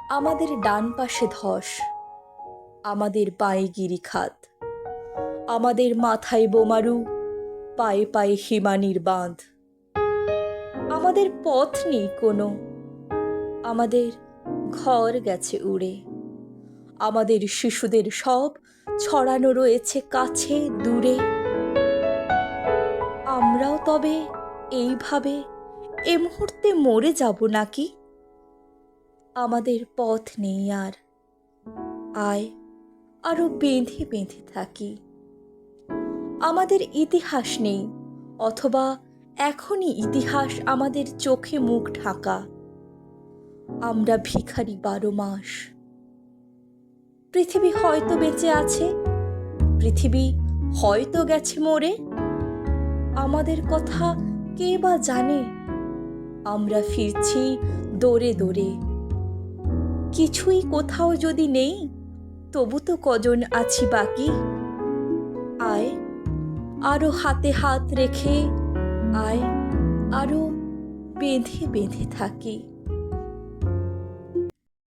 আমাদের ডান পাশে ধস, আমাদের পায়ে গিরিখাত, আমাদের মাথায় বোমারু, পায়ে পায়ে হিমানির বাঁধ। আমাদের পথ নেই কোনো, আমাদের ঘর গেছে উড়ে। আমাদের শিশুদের সব ছড়ানো রয়েছে কাছে দূরে। আমরাও তবে এইভাবে এ মুহূর্তে মরে যাব নাকি? আমাদের পথ নেই আর, আয় আরো বেঁধে বেঁধে থাকি। আমাদের ইতিহাস নেই, অথবা এখনই ইতিহাস আমাদের চোখে মুখ ঢাকা। আমরা ভিখারি 12 মাস। পৃথিবী হয়তো বেঁচে আছে, পৃথিবী হয়তো গেছে মরে। আমাদের কথা কে বা জানে? আমরা ফিরছি দৌড়ে দৌড়ে। কিছুই কোথাও যদি নেই, তবু তো কজন আছি বাকি। আয় আরো হাতে হাত রেখে, আয় আরো বেঁধে বেঁধে থাকি।